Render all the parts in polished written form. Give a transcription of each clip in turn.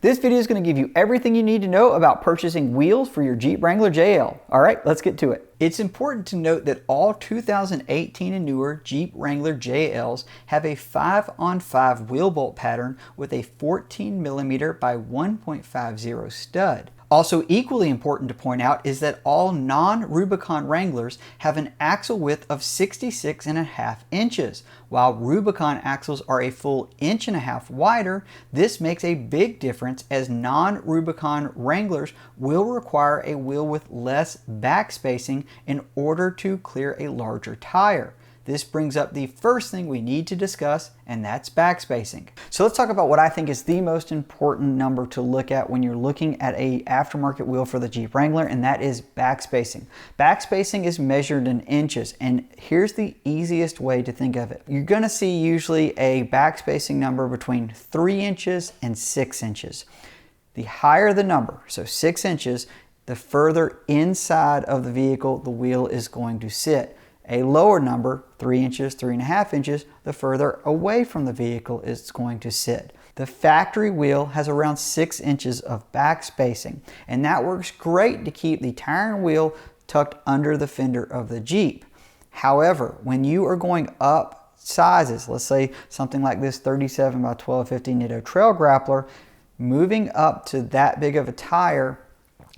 This video is going to give you everything you need to know about purchasing wheels for your Jeep Wrangler JL. All right, let's get to it. It's important to note that all 2018 and newer Jeep Wrangler JLs have a 5-on-5 wheel bolt pattern with a 14mm by 1.50 stud. Also equally important to point out is that all non-Rubicon Wranglers have an axle width of 66.5 inches. While Rubicon axles are a full 1.5 inches wider, this makes a big difference as non-Rubicon Wranglers will require a wheel with less back spacing in order to clear a larger tire. This brings up the first thing we need to discuss, and that's backspacing. So let's talk about what I think is the most important number to look at when you're looking at an aftermarket wheel for the Jeep Wrangler, and that is backspacing. Backspacing is measured in inches, and here's the easiest way to think of it. You're gonna see usually a backspacing number between 3 inches and 6 inches. The higher the number, so 6 inches, the further inside of the vehicle the wheel is going to sit. A lower number, 3 inches, 3.5 inches, the further away from the vehicle it's going to sit. The factory wheel has around 6 inches of back spacing, and that works great to keep the tire and wheel tucked under the fender of the Jeep. However, when you are going up sizes, let's say something like this 37 by 1250 Nitto Trail Grappler, moving up to that big of a tire,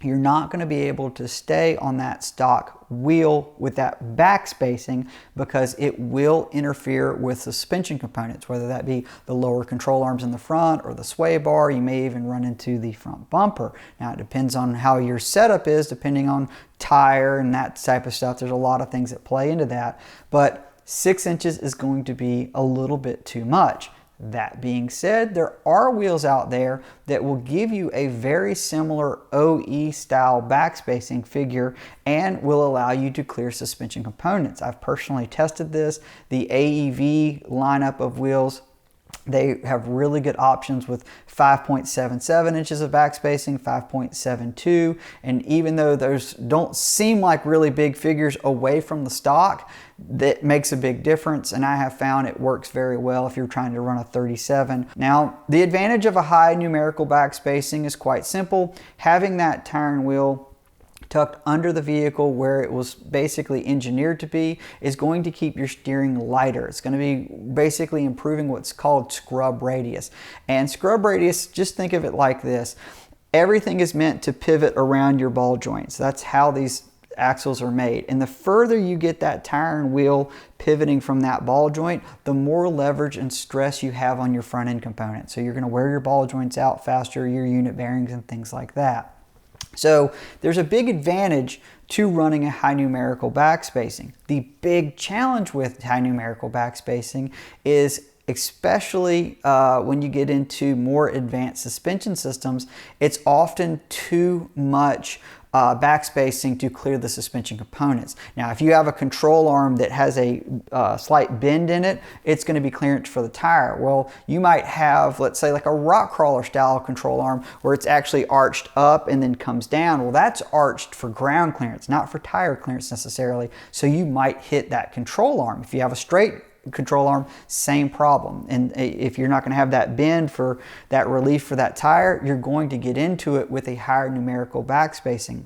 you're not going to be able to stay on that stock wheel with that back spacing because it will interfere with suspension components, whether that be the lower control arms in the front or the sway bar. You may even run into the front bumper. Now it depends on how your setup is, depending on tire and that type of stuff. There's a lot of things that play into that, but 6 inches is going to be a little bit too much. That being said, there are wheels out there that will give you a very similar OE style backspacing figure and will allow you to clear suspension components. I've personally tested this. The AEV lineup of wheels, they have really good options with 5.77 inches of backspacing, 5.72, and even though those don't seem like really big figures away from the stock, that makes a big difference, and I have found it works very well if you're trying to run a 37. Now, the advantage of a high numerical backspacing is quite simple. Having that tire and wheel tucked under the vehicle where it was basically engineered to be is going to keep your steering lighter. It's going to be basically improving what's called scrub radius. And scrub radius, just think of it like this. Everything is meant to pivot around your ball joints. That's how these axles are made, and the further you get that tire and wheel pivoting from that ball joint, the more leverage and stress you have on your front end component. So you're going to wear your ball joints out faster, your unit bearings and things like that. So there's a big advantage to running a high numerical backspacing. The big challenge with high numerical backspacing is, especially when you get into more advanced suspension systems, it's often too much backspacing to clear the suspension components. Now, if you have a control arm that has a slight bend in it, it's going to be clearance for the tire. Well, you might have, let's say, like a rock crawler style control arm where it's actually arched up and then comes down. Well, that's arched for ground clearance, not for tire clearance necessarily. So you might hit that control arm. If you have a straight control arm, same problem. And if you're not going to have that bend for that relief for that tire, you're going to get into it with a higher numerical backspacing.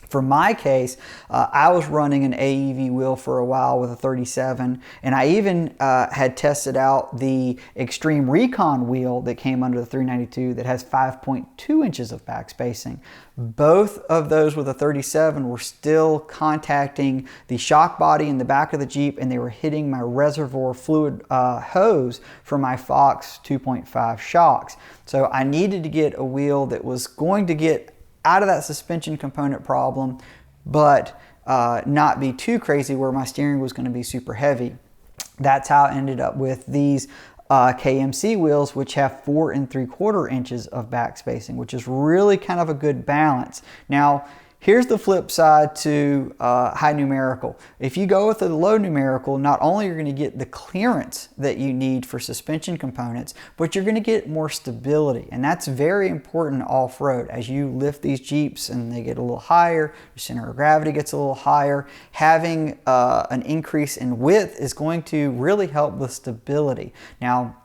For my case, I was running an AEV wheel for a while with a 37, and I even had tested out the Extreme Recon wheel that came under the 392 that has 5.2 inches of backspacing. Both of those with a 37 were still contacting the shock body in the back of the Jeep, and they were hitting my reservoir fluid hose for my Fox 2.5 shocks. So I needed to get a wheel that was going to get out of that suspension component problem, but not be too crazy where my steering was going to be super heavy. That's how I ended up with these KMC wheels, which have 4 3/4 inches of backspacing, which is really kind of a good balance. Now, here's the flip side to high numerical. If you go with a low numerical, not only are you going to get the clearance that you need for suspension components, but you're going to get more stability. And that's very important off-road. As you lift these Jeeps and they get a little higher, your center of gravity gets a little higher, having an increase in width is going to really help with stability. Now,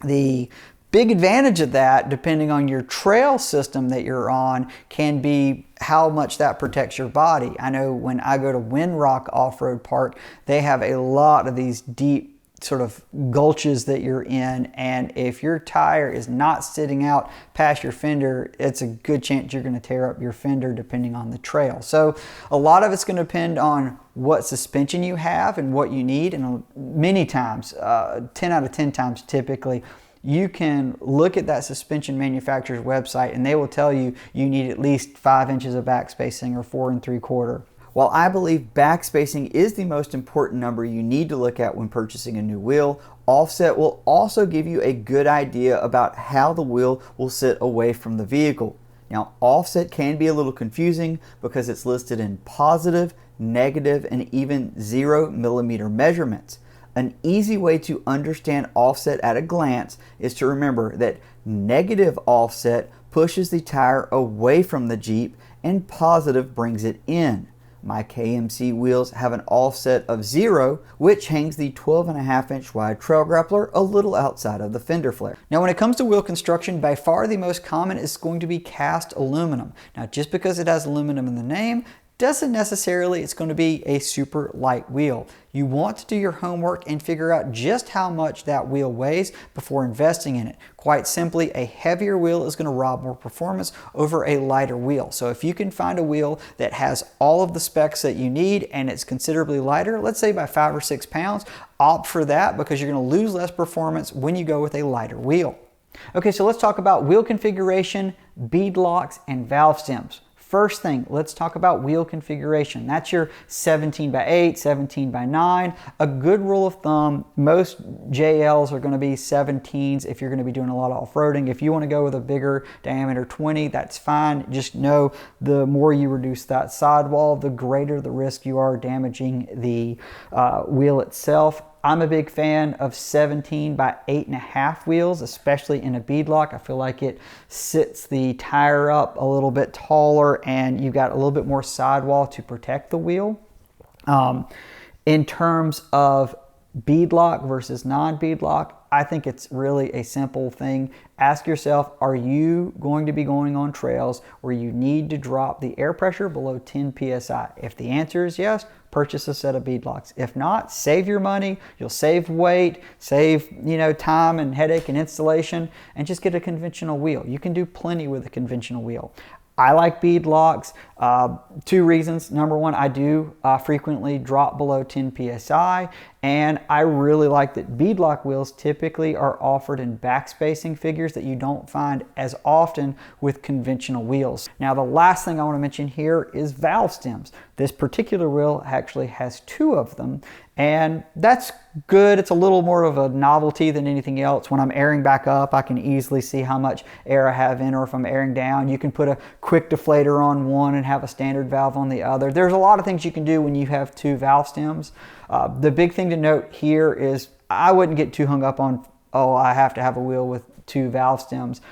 the big advantage of that, depending on your trail system that you're on, can be how much that protects your body. I know when I go to Windrock Off-Road Park, they have a lot of these deep sort of gulches that you're in, and if your tire is not sitting out past your fender, it's a good chance you're going to tear up your fender depending on the trail. So a lot of it's going to depend on what suspension you have and what you need, and many times, 10 out of 10 times typically, you can look at that suspension manufacturer's website and they will tell you you need at least 5 inches of backspacing or 4 3/4. While I believe backspacing is the most important number you need to look at when purchasing a new wheel, offset will also give you a good idea about how the wheel will sit away from the vehicle. Now, offset can be a little confusing because it's listed in positive, negative, and even 0 millimeter measurements. An easy way to understand offset at a glance is to remember that negative offset pushes the tire away from the Jeep and positive brings it in. My KMC wheels have an offset of 0, which hangs the 12.5-inch wide trail grappler a little outside of the fender flare. Now, when it comes to wheel construction, by far the most common is going to be cast aluminum. Now, just because it has aluminum in the name doesn't necessarily it's going to be a super light wheel. You want to do your homework and figure out just how much that wheel weighs before investing in it. Quite simply, a heavier wheel is going to rob more performance over a lighter wheel. So if you can find a wheel that has all of the specs that you need and it's considerably lighter, let's say by 5 or 6 pounds, opt for that because you're going to lose less performance when you go with a lighter wheel. Okay, so let's talk about wheel configuration, bead locks, and valve stems. First thing, let's talk about wheel configuration. That's your 17x8, 17x9. A good rule of thumb, most JLs are going to be 17s if you're going to be doing a lot of off-roading. If you want to go with a bigger diameter 20, that's fine. Just know the more you reduce that sidewall, the greater the risk you are damaging the wheel itself. I'm a big fan of 17x8.5 wheels, especially in a beadlock. I feel like it sits the tire up a little bit taller and you've got a little bit more sidewall to protect the wheel. In terms of beadlock versus non-beadlock, I think it's really a simple thing. Ask yourself, are you going to be going on trails where you need to drop the air pressure below 10 psi? If the answer is yes, purchase a set of beadlocks. If not, save your money. You'll save weight, save time and headache and installation, and just get a conventional wheel. You can do plenty with a conventional wheel. I like beadlocks. 2 reasons. Number one, I do frequently drop below 10 psi, and I really like that beadlock wheels typically are offered in backspacing figures that you don't find as often with conventional wheels. Now, the last thing I want to mention here is valve stems. This particular wheel actually has 2 of them, and that's good. It's a little more of a novelty than anything else. When I'm airing back up, I can easily see how much air I have in, or if I'm airing down, you can put a quick deflator on one and have a standard valve on the other. There's a lot of things you can do when you have 2 valve stems. The big thing to note here is I wouldn't get too hung up on, oh, I have to have a wheel with 2 valve stems.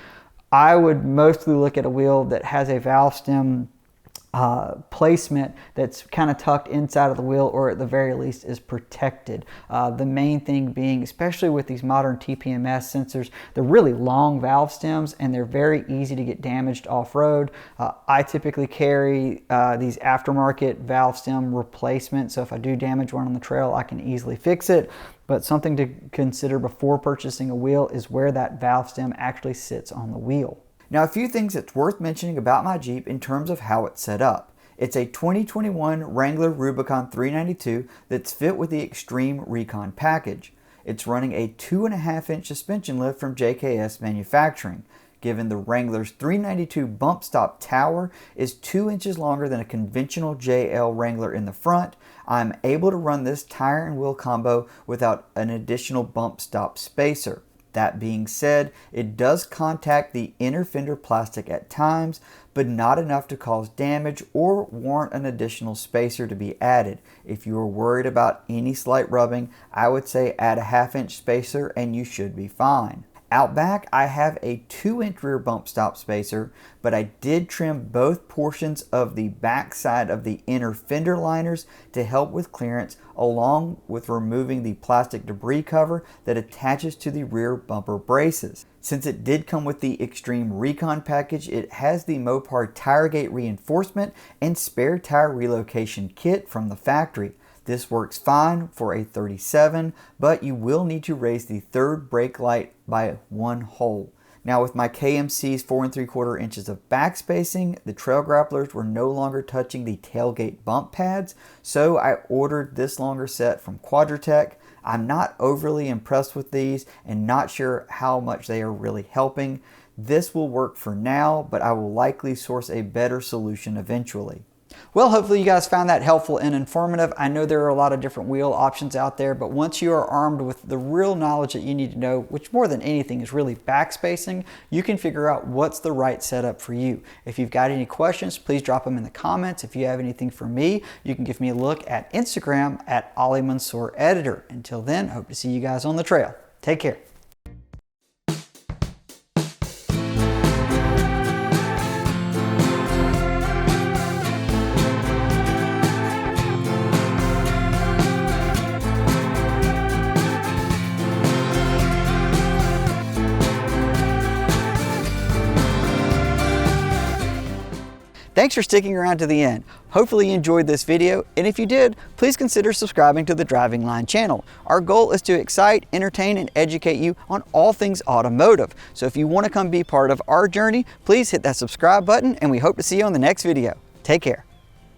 I would mostly look at a wheel that has a valve stem placement that's kind of tucked inside of the wheel, or at the very least is protected. The main thing being, especially with these modern TPMS sensors, they're really long valve stems and they're very easy to get damaged off-road. I typically carry these aftermarket valve stem replacements, so if I do damage one on the trail, I can easily fix it. But something to consider before purchasing a wheel is where that valve stem actually sits on the wheel. Now, a few things that's worth mentioning about my Jeep in terms of how it's set up. It's a 2021 Wrangler Rubicon 392 that's fit with the Extreme Recon package. It's running a 2.5-inch suspension lift from JKS Manufacturing. Given the Wrangler's 392 bump stop tower is 2 inches longer than a conventional JL Wrangler in the front, I'm able to run this tire and wheel combo without an additional bump stop spacer. That being said, it does contact the inner fender plastic at times, but not enough to cause damage or warrant an additional spacer to be added. If you are worried about any slight rubbing, I would say add a 1/2-inch spacer and you should be fine. Out back, I have a 2-inch rear bump stop spacer, but I did trim both portions of the back side of the inner fender liners to help with clearance, along with removing the plastic debris cover that attaches to the rear bumper braces. Since it did come with the Extreme Recon package, it has the Mopar tire gate reinforcement and spare tire relocation kit from the factory. This works fine for a 37, but you will need to raise the third brake light by 1 hole. Now with my KMC's 4 3/4 inches of backspacing, the trail grapplers were no longer touching the tailgate bump pads, so I ordered this longer set from Quadratec. I'm not overly impressed with these and not sure how much they are really helping. This will work for now, but I will likely source a better solution eventually. Well, hopefully you guys found that helpful and informative. I know there are a lot of different wheel options out there, but once you are armed with the real knowledge that you need to know, which more than anything is really backspacing, you can figure out what's the right setup for you. If you've got any questions, please drop them in the comments. If you have anything for me, you can give me a look at Instagram at Ali Mansour Editor. Until then, hope to see you guys on the trail. Take care. Thanks for sticking around to the end. Hopefully you enjoyed this video, and if you did, please consider subscribing to the Driving Line channel. Our goal is to excite, entertain, and educate you on all things automotive. So if you want to come be part of our journey, please hit that subscribe button, and we hope to see you on the next video. Take care.